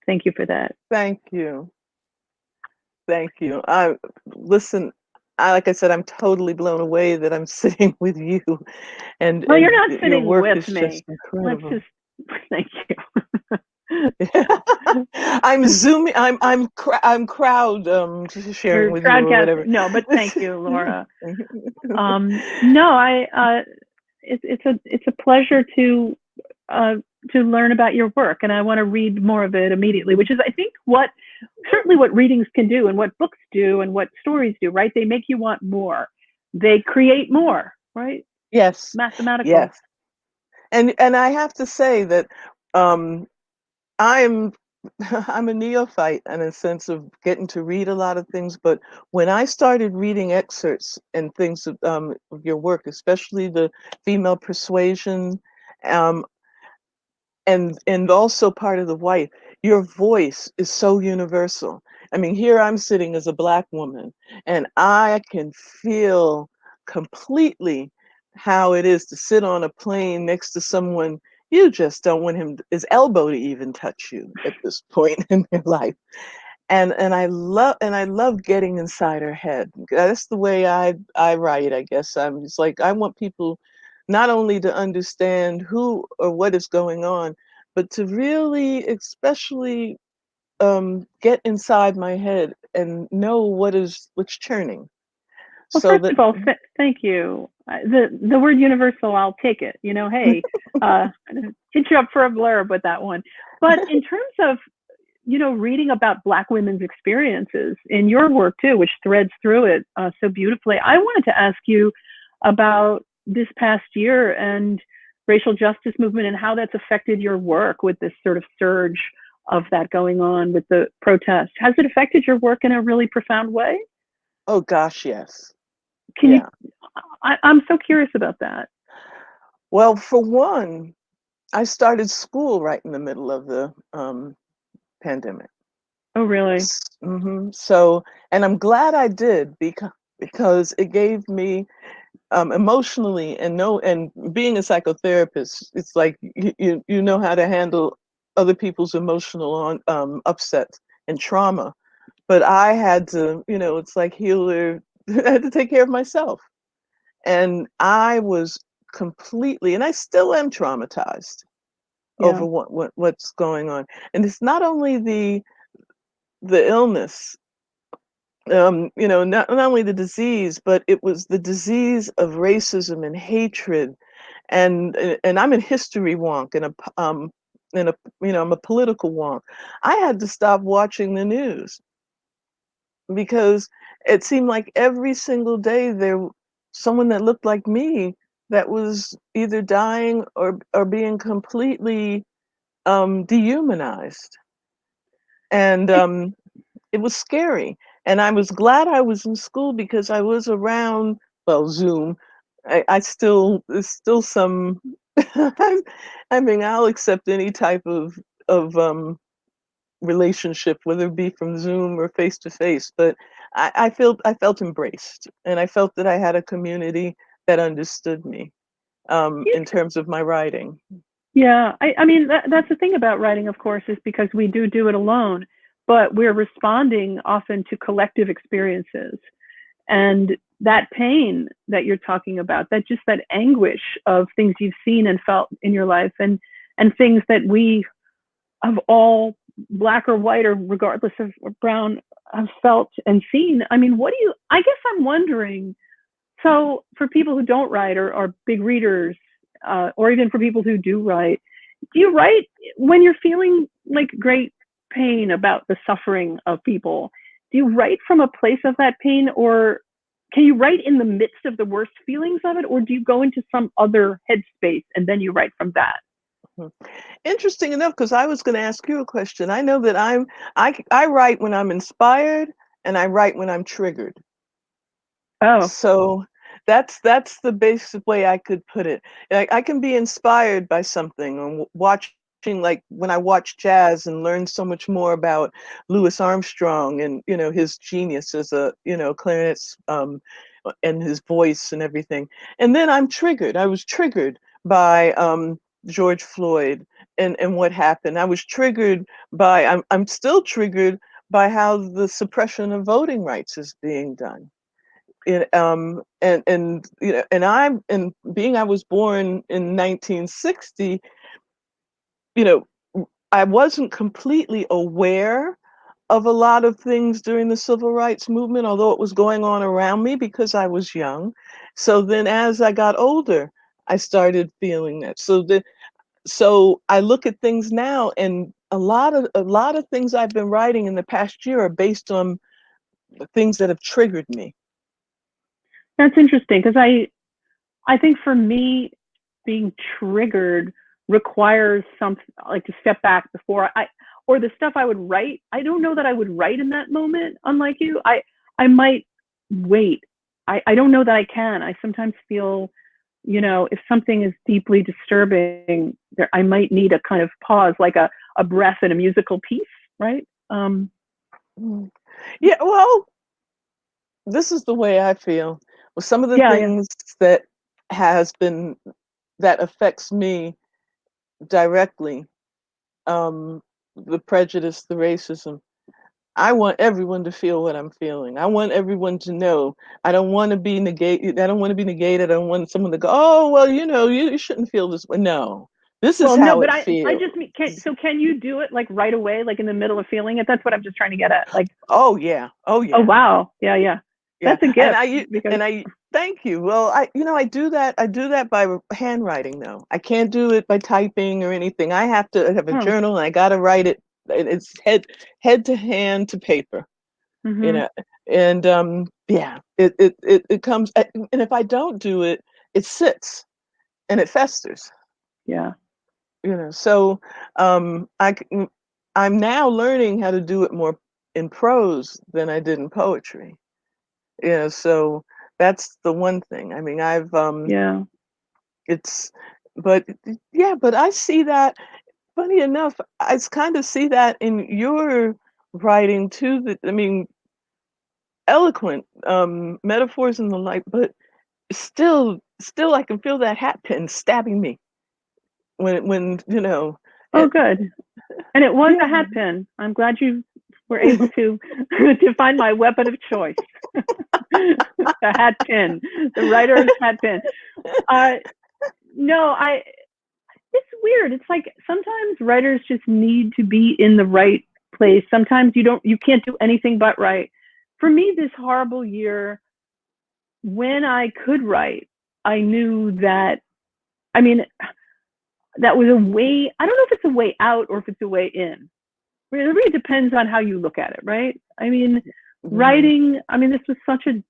Thank you for that. Thank you. Like I said, I'm totally blown away that I'm sitting with you, and Well, you're not your sitting work with is me. just incredible. Thank you. I'm zooming. I'm crowd sharing You're with you or crowdcasting. whatever. No, but thank you, Lora. No, it's a pleasure to learn about your work, and I want to read more of it immediately, which is, I think, certainly what readings can do, and what books do, and what stories do. Right? They make you want more. They create more. Right? Yes. Mathematical. Yes. And I have to say that I'm I'm a neophyte in a sense of getting to read a lot of things, but when I started reading excerpts and things of your work, especially the female persuasion, um, and also part of the white, your voice is so universal. I mean, here I'm sitting as a Black woman, and I can feel completely how it is to sit on a plane next to someone you just don't want his elbow to even touch you at this point in your life. And I love getting inside her head. That's the way I write, I guess. I'm just like, I want people not only to understand who or what is going on, but to really, especially, get inside my head and know what's churning. Well, So first that of all, thank you. The word universal, I'll take it. Hey, hit you up for a blurb with that one. But in terms of, reading about Black women's experiences in your work too, which threads through it so beautifully, I wanted to ask you about this past year and racial justice movement and how that's affected your work with this sort of surge of that going on with the protests. Has it affected your work in a really profound way? oh gosh, yes. Can Yeah. you? I'm so curious about that. Well, for one, I started school right in the middle of the pandemic. Oh, really? So, and I'm glad I did because it gave me emotionally, and being a psychotherapist, it's like you know how to handle other people's emotional upsets and trauma. But I had to, it's like healer. I had to take care of myself, and I was completely, and I still am traumatized Yeah. over what's going on. And it's not only the illness, not only the disease, but it was the disease of racism and hatred. And I'm a history wonk and a I'm a political wonk. I had to stop watching the news because it seemed like every single day someone that looked like me that was either dying or being completely dehumanized. And it was scary. And I was glad I was in school because I was around, well, Zoom. I still, there's still some, I mean, I'll accept any type of relationship, whether it be from Zoom or face to face. But I felt embraced, and I felt that I had a community that understood me in terms of my writing. Yeah. I mean, that's the thing about writing, of course, is because we do it alone, but we're responding often to collective experiences. And that pain that you're talking about, that just that anguish of things you've seen and felt in your life, and things that we of all, black or white or regardless of brown, have felt and seen. I mean, I guess I'm wondering, so for people who don't write or are big readers, or even for people who do write, do you write when you're feeling like great pain about the suffering of people? Do you write from a place of that pain, or can you write in the midst of the worst feelings of it, or do you go into some other headspace and then you write from that? Interesting enough, because I was going to ask you a question. I know that I write when I'm inspired, and I write when I'm triggered. Oh, So that's the basic way I could put it. I can be inspired by something, or watching, like when I watch jazz and learn so much more about Louis Armstrong and his genius as a clarinet, and his voice and everything. And then I'm triggered. I was triggered by George Floyd and what happened. I was triggered by I'm still triggered by how the suppression of voting rights is being done. And being I was born in 1960, I wasn't completely aware of a lot of things during the civil rights movement, although it was going on around me because I was young. So then as I got older, I started feeling that. So I look at things now, and a lot of things I've been writing in the past year are based on the things that have triggered me. that's interesting, because I think for me, being triggered requires something like to step back before or the stuff I would write. I don't know that I would write in that moment. Unlike you, I might wait. I don't know that I can. I sometimes feel, if something is deeply disturbing, I might need a kind of pause, like a breath in a musical piece, right? Yeah, well, this is the way I feel. Well, some of the Yeah, yeah. things that has been that affects me directly, the prejudice, the racism. I want everyone to feel what I'm feeling. I want everyone to know. I don't want to be negated. I don't want to be negated. I don't want someone to go, oh, well, you shouldn't feel this way. No, this is Well, no, how but it I feels. just mean, can you do it like right away, like in the middle of feeling it? That's what I'm just trying to get at. Like, Oh yeah. Oh oh yeah. wow, yeah, yeah, Yeah. that's a And gift because I thank you. Well, I do that. I do that by handwriting though. I can't do it by typing or anything. I have to have a oh, journal, and I got to write it. It's head to hand to paper. you mm-hmm, know and yeah, it comes, and if I don't do it, it sits and it festers. yeah. So I'm now learning how to do it more in prose than I did in poetry. So that's the one thing. I mean, I've Yeah. it's but yeah, but I see that, funny enough, I kind of see that in your writing too. That, I mean, eloquent metaphors and the like, but still I can feel that hat pin stabbing me when Oh, it, good. And it was yeah. a hat pin. I'm glad you were able to to find my weapon of choice. The hat pin, the writer's hat pin. Uh, no, it's weird. It's like sometimes writers just need to be in the right place. Sometimes you can't do anything but write. For me, this horrible year, when I could write, I knew that, I mean, that was a way, I don't know if it's a way out or if it's a way in. It really depends on how you look at it, right? I mean, Mhm. writing, I mean, this was such a,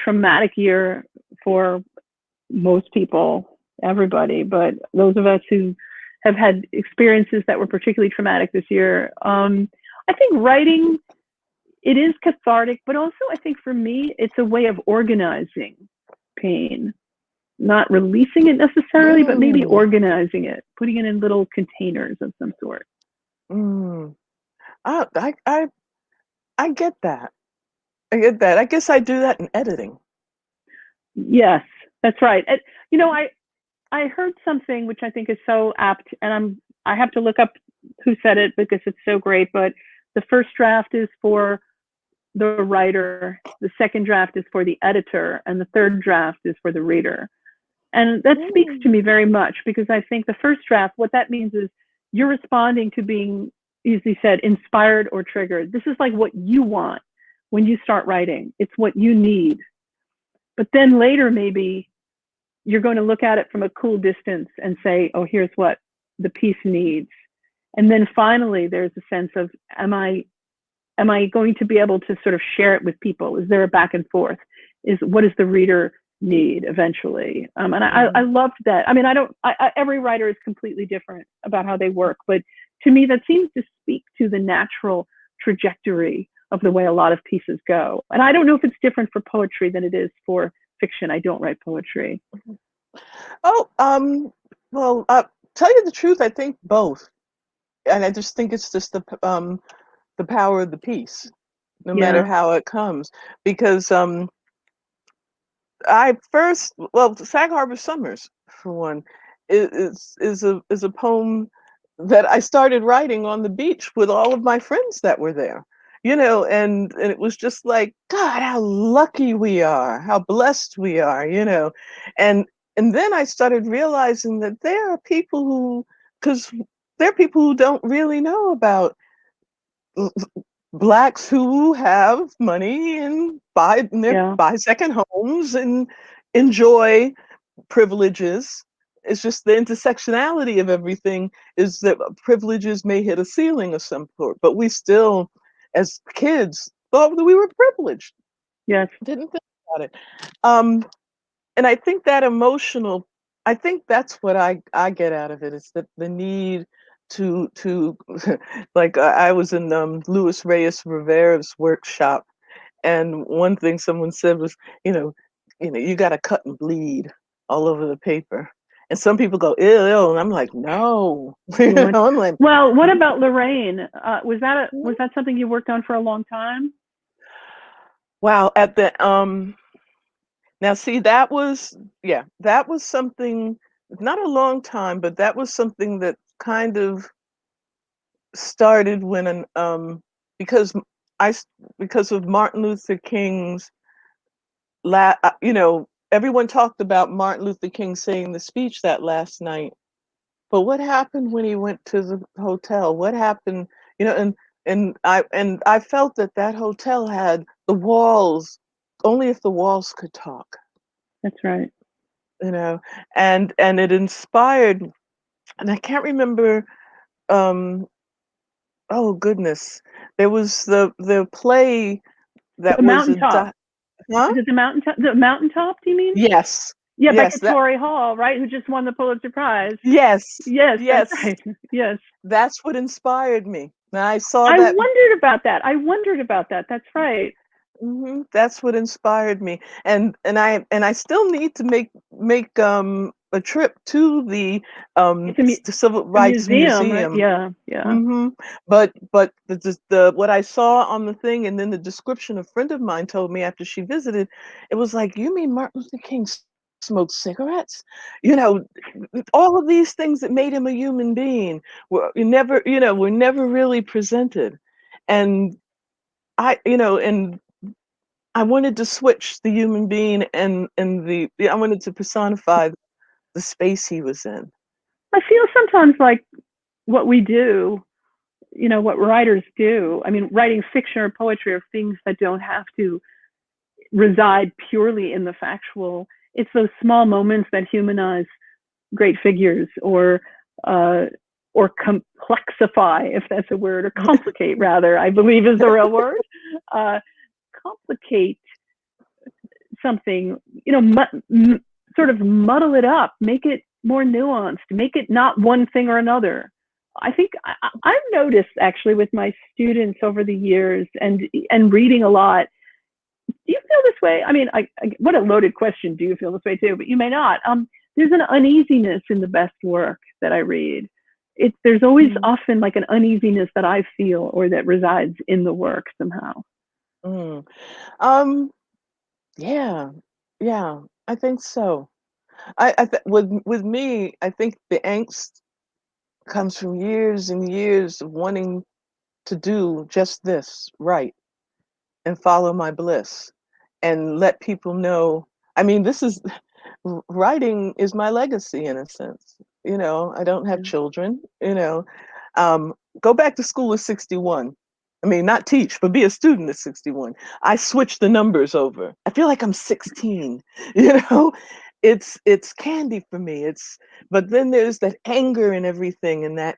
traumatic year for most people, everybody, but those of us who have had experiences that were particularly traumatic this year, I think writing, it is cathartic, but also I think for me, it's a way of organizing pain, not releasing it necessarily, but maybe Mm, organizing it, putting it in little containers of some sort. mm. I, I I I get that. I get that. I guess I do that in editing. Yes, that's right. And, I heard something which I think is so apt, and I have to look up who said it because it's so great. But the first draft is for the writer, the second draft is for the editor, and the third draft is for the reader. And that speaks to me very much, because I think the first draft, what that means is you're responding to being, as you said, inspired or triggered. This is like what you want when you start writing. It's what you need. But then later, maybe you're going to look at it from a cool distance and say, oh, here's what the piece needs. And then finally, there's a sense of, am I going to be able to sort of share it with people? Is there a back and forth? What does the reader need eventually? And I loved that. I mean, every writer is completely different about how they work, but to me, that seems to speak to the natural trajectory of the way a lot of pieces go. And I don't know if it's different for poetry than it is for fiction. I don't write poetry. Oh, well, tell you the truth, I think both. And I just think it's just the power of the piece, no matter how it comes. Because Sag Harbor Summers, for one, is a poem that I started writing on the beach with all of my friends that were there. And it was just like, God, how lucky we are, how blessed we are, and then I started realizing that there are people who don't really know about Blacks who have money and buy second homes and enjoy privileges. It's just the intersectionality of everything is that privileges may hit a ceiling of some sort, but we still, as kids, thought that we were privileged. Yes. Didn't think about it. And I think I think that's what I get out of it, is that the need to like I was in Luis Reyes Rivera's workshop, and one thing someone said was, you got to cut and bleed all over the paper. And some people go, ew, ew, and I'm like, no. I'm like, well, what about Lorraine? Was that something you worked on for a long time? Wow, now see, that was something, not a long time, but that was something that kind of started when because because of Martin Luther King's everyone talked about Martin Luther King saying the speech that last night. But what happened when he went to the hotel? What happened? And I felt that hotel had the walls, only if the walls could talk. That's right. And it inspired, and I can't remember. Oh goodness, there was the play that The was Mountaintop. huh? Is it the Mountaintop? The Mountaintop? Do you mean? Yes. Yeah, yes, by Tori Hall, right? Who just won the Pulitzer Prize. Yes. Yes, Yes. that's right. Yes. That's what inspired me. And I saw I that. wondered about that. That's right. That's what inspired me, and I still need to make a trip to the It's Civil a Rights museum, right? Museum. Yeah, yeah. But the what I saw on the thing, and then the description a friend of mine told me after she visited, it was like, you mean Martin Luther King smoked cigarettes? All of these things that made him a human being were never really presented, and and I wanted to switch the human being and I wanted to personify the space he was in. I feel sometimes like what we do, what writers do. I mean, writing fiction or poetry are things that don't have to reside purely in the factual. It's those small moments that humanize great figures, or complexify, if that's a word, or complicate, rather, I believe is the real word. Complicate something, sort of muddle it up, make it more nuanced, make it not one thing or another. I think I've noticed, actually, with my students over the years and reading a lot. Do you feel this way? I mean, what a loaded question. Do you feel this way too? But you may not. There's an uneasiness in the best work that I read. There's always often like an uneasiness that I feel, or that resides in the work somehow. Yeah, yeah, I think so. With me, I think the angst comes from years and years of wanting to do just this right. and follow my bliss and let people know. I mean, this is writing is my legacy in a sense. You know, I don't have Yeah. children, you know. Um, go back to school at 61. I mean, not teach, but be a student at 61. I switched the numbers over. I feel like I'm 16, you know. It's candy for me. It's but then there's that anger and everything and that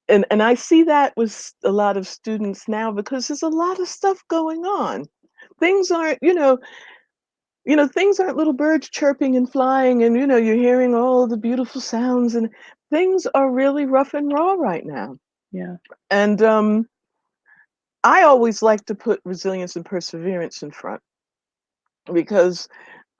and I see that with a lot of students now because there's a lot of stuff going on. Things aren't, things aren't little birds chirping and flying and you're hearing all the beautiful sounds and things are really rough and raw right now. Yeah. And I always like to put resilience and perseverance in front because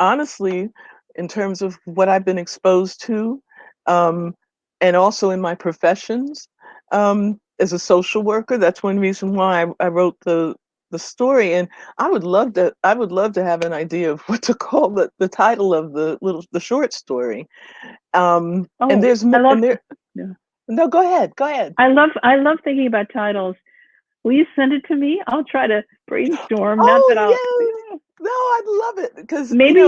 honestly, in terms of what I've been exposed to, um, and also in my professions, as a social worker, that's one reason why I wrote the story. And I would love to have an idea of what to call the title of the short story. And Oh, there's I more. love. And there, Yeah. no, go ahead, go ahead. I love thinking about titles. Will you send it to me? I'll try to brainstorm. Not that Oh I'll. yes, Yeah. no, I'd love it because Maybe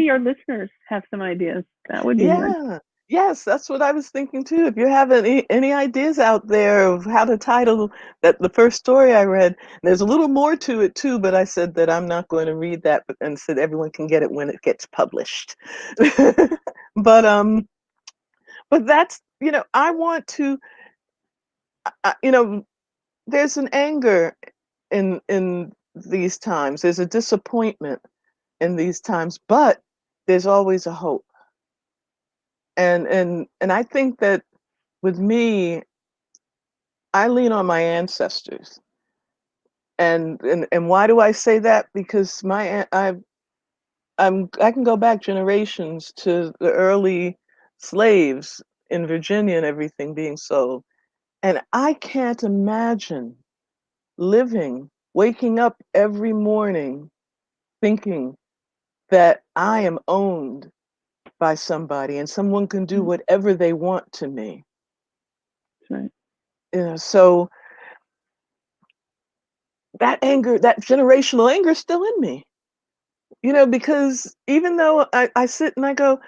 your listeners have some ideas. That would be good. yeah. Yes, that's what I was thinking too. If you have any ideas out there of how to title that the first story I read, there's a little more to it too, but I said that I'm not going to read that and said everyone can get it when it gets published. But but that's, I want to there's an anger in these times. There's a disappointment in these times, but there's always a hope. And I think that with me, I lean on my ancestors. And why do I say that? Because I can go back generations to the early slaves in Virginia and everything being sold. And I can't imagine waking up every morning thinking that I am owned by somebody and someone can do Mm, whatever they want to me. that's right. So that anger, that generational anger is still in me. Because even though I sit and I go,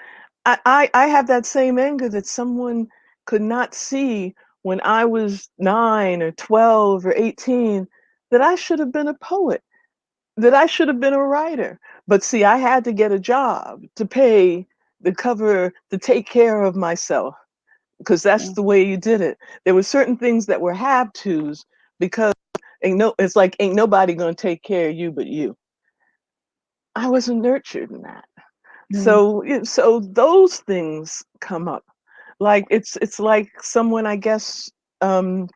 I have that same anger that someone could not see when I was 9 or 12 or 18, that I should have been a poet, that I should have been a writer. But see, I had to get a job to pay the cover to take care of myself because that's Yeah. the way you did it. There were certain things that were have tos because it's like ain't nobody gonna take care of you but you. I wasn't nurtured in that. Yeah. So those things come up. Like it's like someone, I guess, um,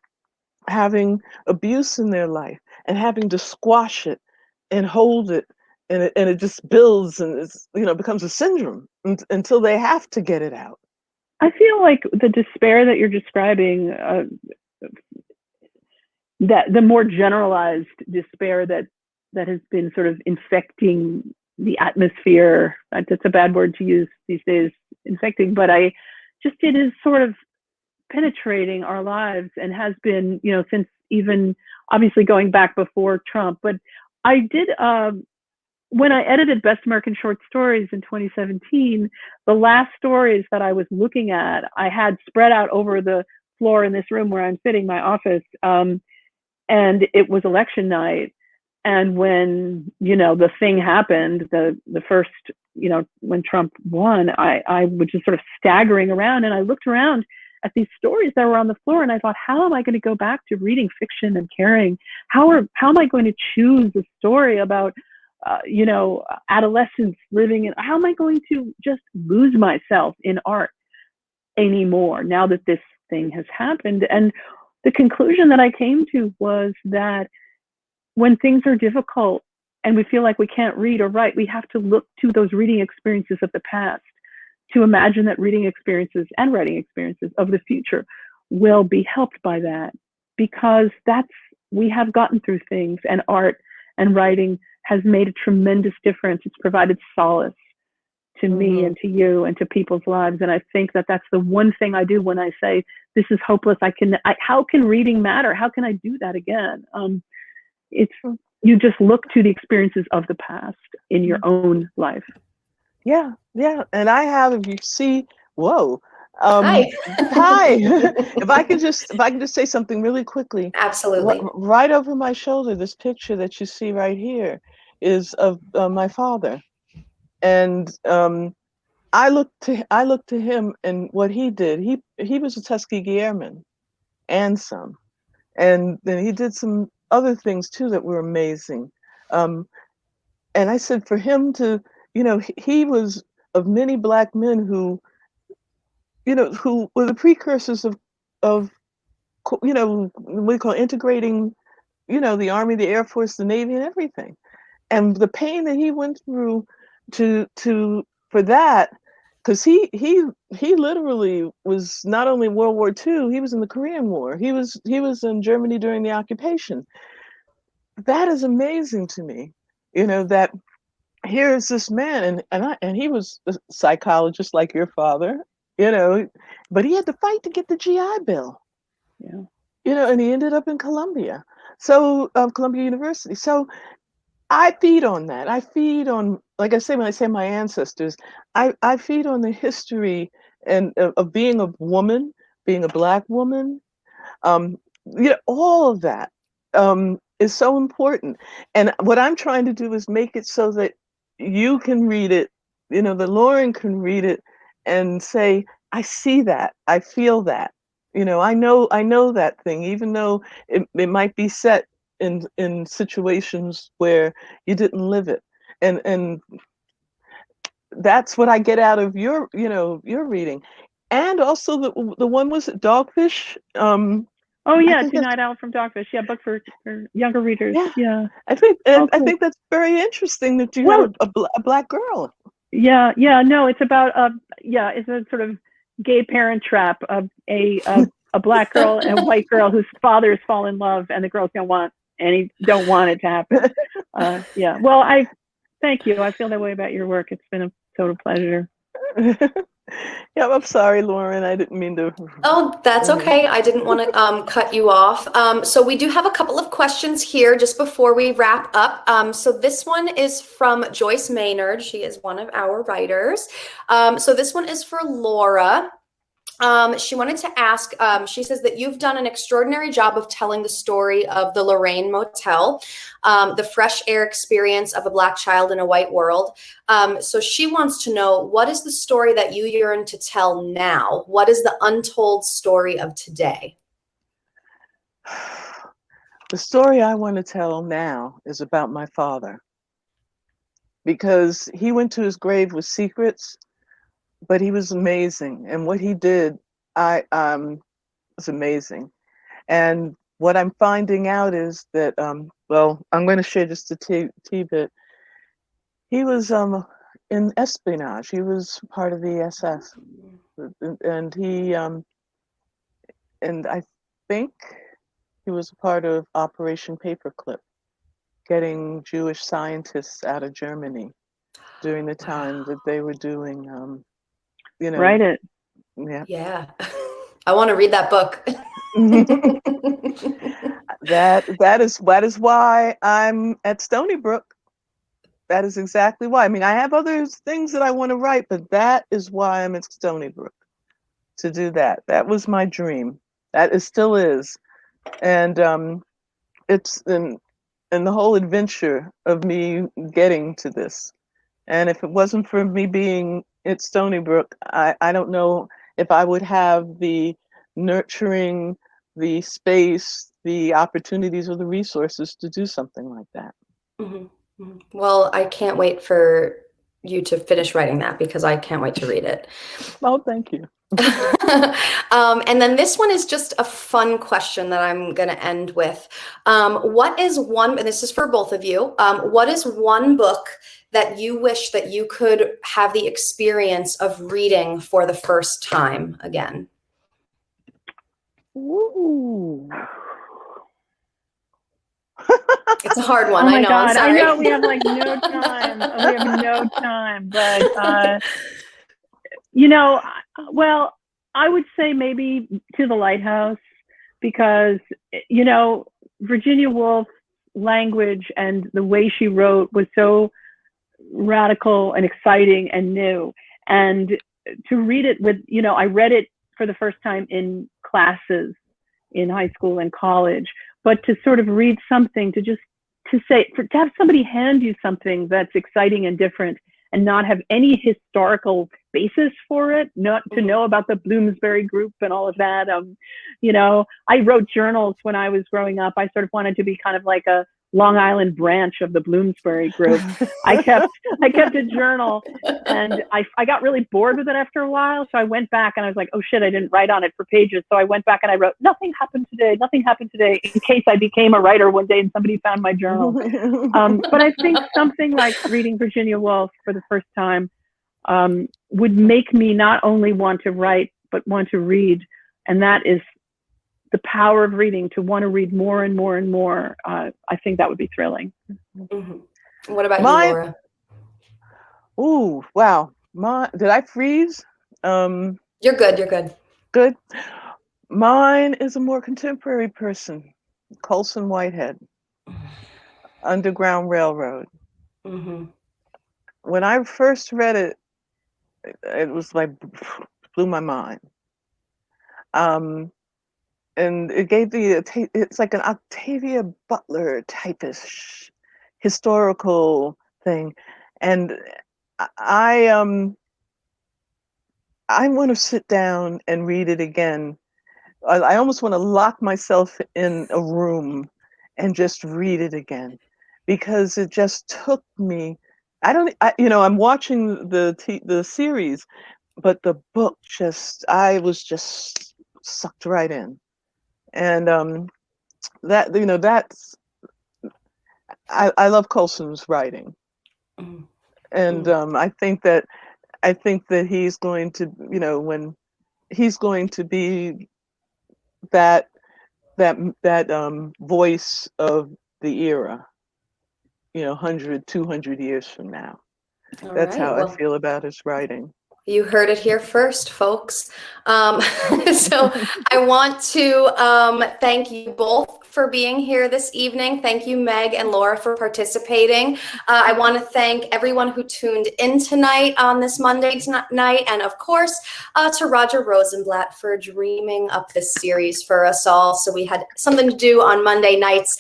having abuse in their life and having to squash it and hold it, and it just builds and becomes a syndrome until they have to get it out. I feel like the despair that you're describing, that the more generalized despair that has been sort of infecting the atmosphere. That's a bad word to use these days, infecting, but it is sort of penetrating our lives and has been, since even obviously going back before Trump. But I did, when I edited Best American Short Stories in 2017, the last stories that I was looking at, I had spread out over the floor in this room where I'm sitting, my office. And it was election night. And when, the thing happened, the first, when Trump won, I was just sort of staggering around and I looked around at these stories that were on the floor and I thought, how am I going to go back to reading fiction and caring? How am I going to choose a story about, adolescents living in, how am I going to just lose myself in art anymore now that this thing has happened? And the conclusion that I came to was that when things are difficult and we feel like we can't read or write, we have to look to those reading experiences of the past to imagine that reading experiences and writing experiences of the future will be helped by that, because we have gotten through things, and art and writing has made a tremendous difference. It's provided solace to me Mm-hmm. and to you and to people's lives. And I think that that's the one thing I do when I say this is hopeless. How can reading matter? How can I do that again? It's you just look to the experiences of the past in your own life. Yeah, yeah. And I have, if you see, whoa. Hi. Hi. If I can just say something really quickly. Absolutely. Right over my shoulder, this picture that you see right here is of my father. And I look to him and what he did. He was a Tuskegee Airman and some. And then he did some other things too that were amazing. And I said for him to, he was of many Black men who, who were the precursors of what we call integrating, the Army, the Air Force, the Navy, and everything. And the pain that he went through to for that, because he literally was not only in World War II, he was in the Korean War. He was in Germany during the occupation. That is amazing to me, that here's this man, and he was a psychologist like your father, but he had to fight to get the GI Bill. Yeah. And he ended up in Columbia, Columbia University. So I feed on that. I feed on, like I say, when I say my ancestors, I feed on the history and of being a woman, being a Black woman. Um, all of that is so important. And what I'm trying to do is make it so that you can read it, that Lauren can read it and say, I see that, I feel that, I know that thing, even though it might be set in situations where you didn't live it. And that's what I get out of your reading. And also the one, was it Dogfish? Oh I yeah, think To that's, Night Owl from Dogfish. Yeah, book for younger readers. yeah. Yeah. I think Oh, I cool. think that's very interesting that you Well, had a Black girl. yeah, no, it's about it's a sort of gay parent trap of a Black girl and a white girl whose fathers fall in love, and the girls don't want it to happen. Yeah. Well, I thank you. I feel that way about your work. It's been a total pleasure. Yeah, I'm sorry, Lauren. I didn't mean to. Oh, that's okay. I didn't want to cut you off. So we do have a couple of questions here just before we wrap up. So this one is from Joyce Maynard. She is one of our writers. So this one is for Lora. She wanted to ask, she says that you've done an extraordinary job of telling the story of the Lorraine Motel, the fresh air experience of a Black child in a white world. So she wants to know, what is the story that you yearn to tell now? What is the untold story of today? The story I want to tell now is about my father, because he went to his grave with secrets, but he was amazing, and what he did, I was amazing. And what I'm finding out is that, well, I'm going to share just a bit. He was in espionage. He was part of the SS, and and I think he was a part of Operation Paperclip, getting Jewish scientists out of Germany during the time that they were doing, Write it. Yeah. Yeah. I want to read that book. That is why I'm at Stony Brook. That is exactly why. I mean, I have other things that I want to write, but that is why I'm at Stony Brook, to do that. That was my dream. It still is. And it's in the whole adventure of me getting to this. And if it wasn't for me being at Stony Brook, I don't know if I would have the nurturing, the space, the opportunities, or the resources to do something like that. Mm-hmm. Well, I can't wait for you to finish writing that, because I can't wait to read it. Oh, thank you. And then this one is just a fun question that I'm going to end with. What is one, and this is for both of you, what is one book that you wish that you could have the experience of reading for the first time again? Ooh. It's a hard one. Oh my I know. God. I'm sorry. I know we have like no time. We have no time, but well, I would say maybe To the Lighthouse, because Virginia Woolf language and the way she wrote was so radical and exciting and new. And to read it with, I read it for the first time in classes in high school and college, but to sort of read something, to have somebody hand you something that's exciting and different and not have any historical basis for it, not to know about the Bloomsbury group and all of that. I wrote journals when I was growing up. I sort of wanted to be kind of like a Long Island branch of the Bloomsbury group. I kept a journal, and I got really bored with it after a while. So I went back and I was like, oh shit, I didn't write on it for pages. So I went back and I wrote, nothing happened today, in case I became a writer one day and somebody found my journal. But I think something like reading Virginia Woolf for the first time would make me not only want to write, but want to read. And that is the power of reading, to want to read more and more and more. I think that would be thrilling. Mm-hmm. What about you, Lora? Ooh, wow. Did I freeze? You're good. You're good. Good. Mine is a more contemporary person, Colson Whitehead, Underground Railroad. Mm-hmm. When I first read it, it was like, blew my mind. And it gave it's like an Octavia Butler type-ish historical thing. And I want to sit down and read it again. I almost want to lock myself in a room and just read it again, because it just took me. I'm watching the series, but the book I was just sucked right in. And that's I love Colson's writing, and I think that he's going to, when he's going to be that voice of the era, 100, 200 years from now. That's how I feel about his writing. You heard it here first, folks. So I want to thank you both for being here this evening. Thank you, Meg and Lora, for participating. I want to thank everyone who tuned in tonight on this Monday night, and of course, to Roger Rosenblatt for dreaming up this series for us all, so we had something to do on Monday nights.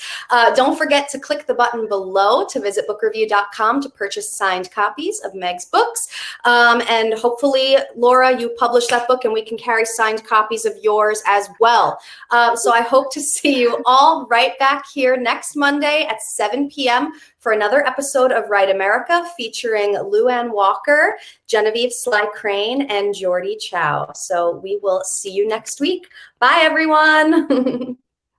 Don't forget to click the button below to visit bookreview.com to purchase signed copies of Meg's books. And hopefully, Lora, you publish that book and we can carry signed copies of yours as well. So I hope to see you all right back here next Monday at 7 p.m. for another episode of Write America, featuring Luann Walker, Genevieve Sly Crane, and Jordy Chow. So we will see you next week. Bye, everyone.